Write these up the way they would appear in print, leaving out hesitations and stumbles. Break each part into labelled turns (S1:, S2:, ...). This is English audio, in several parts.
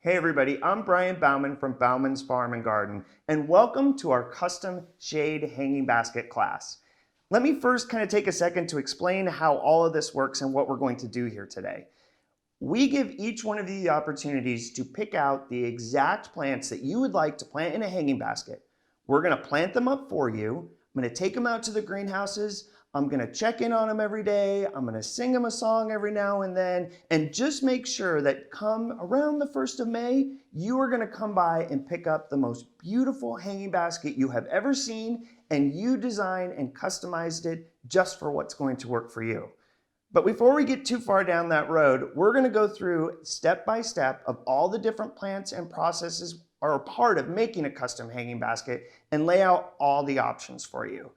S1: Hey everybody, I'm Brian Bauman from Bauman's Farm and Garden, and welcome to our custom shade hanging basket class. Let me first kind of take a second to explain how all of this works and what we're going to do here today. We give each one of you the opportunities to pick out the exact plants that you would like to plant in a hanging basket. We're going to plant them up for you. I'm going to take them out to the greenhouses. I'm going to check in on them every day. I'm going to sing them a song every now and then, and just make sure that come around the 1st of May, you are going to come by and pick up the most beautiful hanging basket you have ever seen, and you designed and customized it just for what's going to work for you. But before we get too far down that road, we're going to go through step by step of all the different plants and processes are a part of making a custom hanging basket and lay out all the options for you.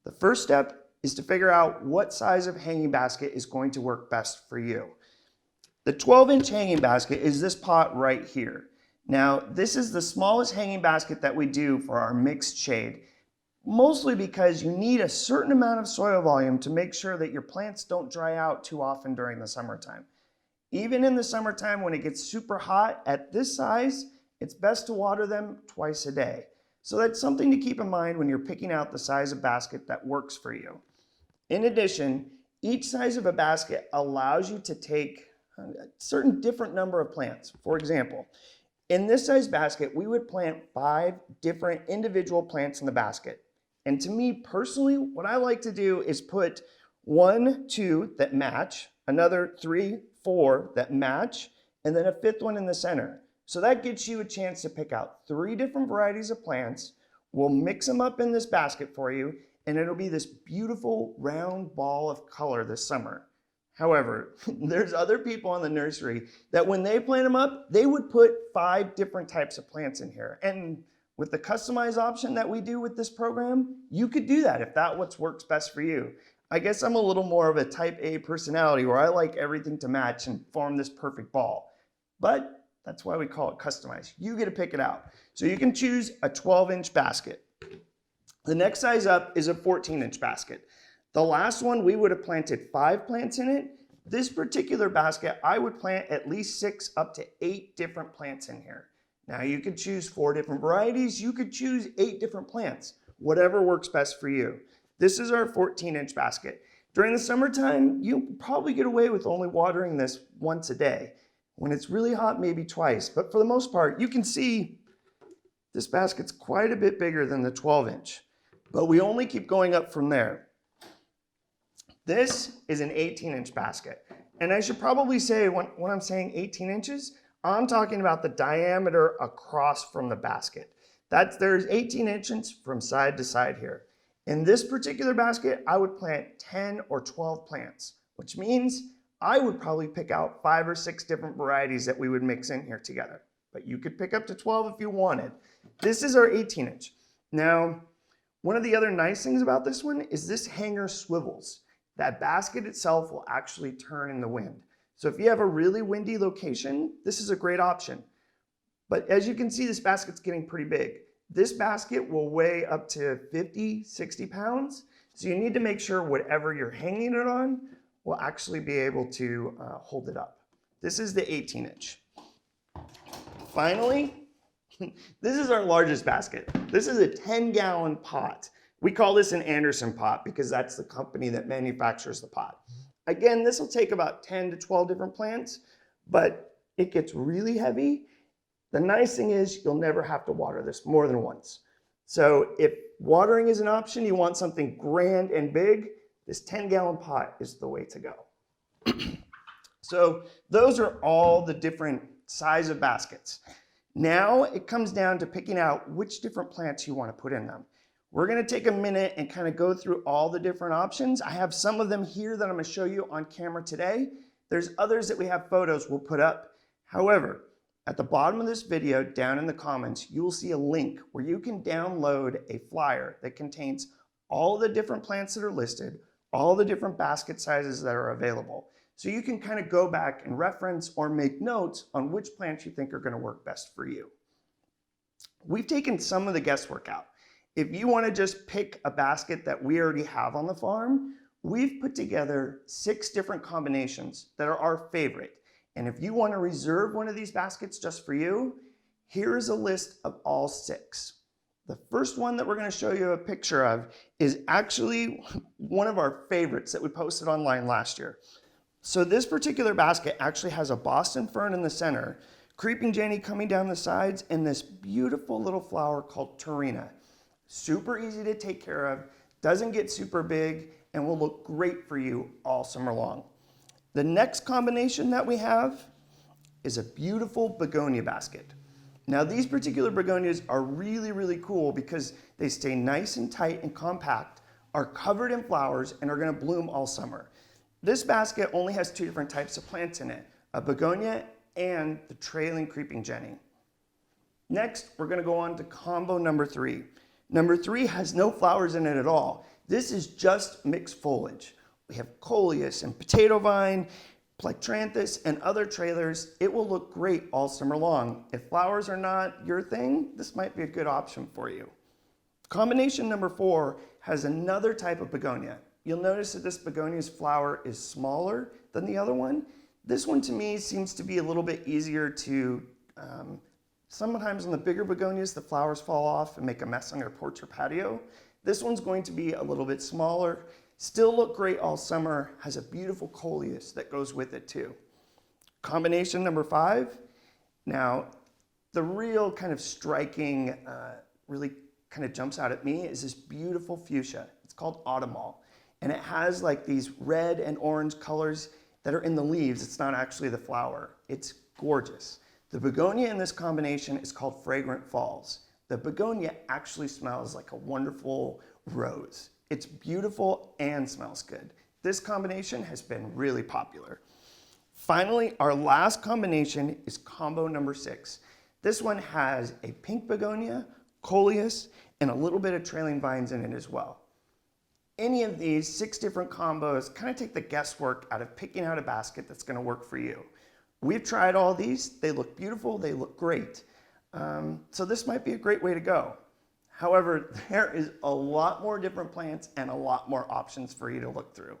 S1: The first step is to figure out what size of hanging basket is going to work best for you. The 12-inch hanging basket is this pot right here. Now, this is the smallest hanging basket that we do for our mixed shade, mostly because you need a certain amount of soil volume to make sure that your plants don't dry out too often during the summertime. Even in the summertime when it gets super hot, at this size, it's best to water them twice a day. So that's something to keep in mind when you're picking out the size of basket that works for you. In addition, each size of a basket allows you to take a certain different number of plants. For example, in this size basket, we would plant 5 different individual plants in the basket. And to me personally, what I like to do is put 1, 2 that match, another 3, 4 that match, and then a 5th one in the center. So that gets you a chance to pick out 3 different varieties of plants. We'll mix them up in this basket for you, and it'll be this beautiful round ball of color this summer. However, there's other people in the nursery that when they plant them up, they would put 5 different types of plants in here. And with the customized option that we do with this program, you could do that if that's what works best for you. I guess I'm a little more of a type A personality where I like everything to match and form this perfect ball. But that's why we call it customized. You get to pick it out. So you can choose a 12-inch basket. The next size up is a 14-inch basket. The last one, we would have planted 5 plants in it. This particular basket, I would plant at least 6 up to 8 different plants in here. Now you could choose 4 different varieties. You could choose 8 different plants, whatever works best for you. This is our 14-inch basket. During the summertime, you probably get away with only watering this once a day. When it's really hot, maybe twice. But for the most part, you can see this basket's quite a bit bigger than the 12-inch. But we only keep going up from there. This is an 18-inch basket. And I should probably say, when I'm saying 18 inches, I'm talking about the diameter across from the basket. There's 18 inches from side to side here. In this particular basket, I would plant 10 or 12 plants, which means I would probably pick out 5 or 6 different varieties that we would mix in here together. But you could pick up to 12 if you wanted. This is our 18-inch. Now, one of the other nice things about this one is this hanger swivels. That basket itself will actually turn in the wind. So if you have a really windy location, this is a great option. But as you can see, this basket's getting pretty big. This basket will weigh up to 50, 60 pounds. So you need to make sure whatever you're hanging it on will actually be able to hold it up. This is the 18-inch. Finally, this is our largest basket. This is a 10-gallon pot. We call this an Anderson pot because that's the company that manufactures the pot. Again, this will take about 10 to 12 different plants, but it gets really heavy. The nice thing is you'll never have to water this more than once. So if watering is an option, you want something grand and big, this 10-gallon pot is the way to go. So those are all the different size of baskets. Now it comes down to picking out which different plants you want to put in them. We're going to take a minute and kind of go through all the different options. I have some of them here that I'm going to show you on camera today. There's others that we have photos we'll put up. However, at the bottom of this video, down in the comments, you will see a link where you can download a flyer that contains all the different plants that are listed, all the different basket sizes that are available. So you can kind of go back and reference or make notes on which plants you think are going to work best for you. We've taken some of the guesswork out. If you want to just pick a basket that we already have on the farm, we've put together 6 different combinations that are our favorite. And if you want to reserve one of these baskets just for you, here is a list of all 6. The first one that we're going to show you a picture of is actually one of our favorites that we posted online last year. So this particular basket actually has a Boston fern in the center, creeping Jenny coming down the sides, and this beautiful little flower called Turina. Super easy to take care of, doesn't get super big, and will look great for you all summer long. The next combination that we have is a beautiful begonia basket. Now these particular begonias are really, really cool because they stay nice and tight and compact, are covered in flowers, and are going to bloom all summer. This basket only has 2 different types of plants in it, a begonia and the trailing creeping Jenny. Next, we're going to go on to combo number 3. Number 3 has no flowers in it at all. This is just mixed foliage. We have coleus and potato vine, plectranthus, and other trailers. It will look great all summer long. If flowers are not your thing, this might be a good option for you. Combination number 4 has another type of begonia. You'll notice that this begonia's flower is smaller than the other one. This one to me seems to be a little bit easier to, sometimes on the bigger begonias, the flowers fall off and make a mess on your porch or patio. This one's going to be a little bit smaller, still look great all summer, has a beautiful coleus that goes with it too. Combination number 5. Now, the real kind of striking, really kind of jumps out at me is this beautiful fuchsia. It's called autumnal, and it has like these red and orange colors that are in the leaves. It's not actually the flower. It's gorgeous. The begonia in this combination is called Fragrant Falls. The begonia actually smells like a wonderful rose. It's beautiful and smells good. This combination has been really popular. Finally, our last combination is combo number 6. This one has a pink begonia, coleus, and a little bit of trailing vines in it as well. Any of these 6 different combos kind of take the guesswork out of picking out a basket that's going to work for you. We've tried all these. They look beautiful. They look great. So this might be a great way to go. However, there is a lot more different plants and a lot more options for you to look through.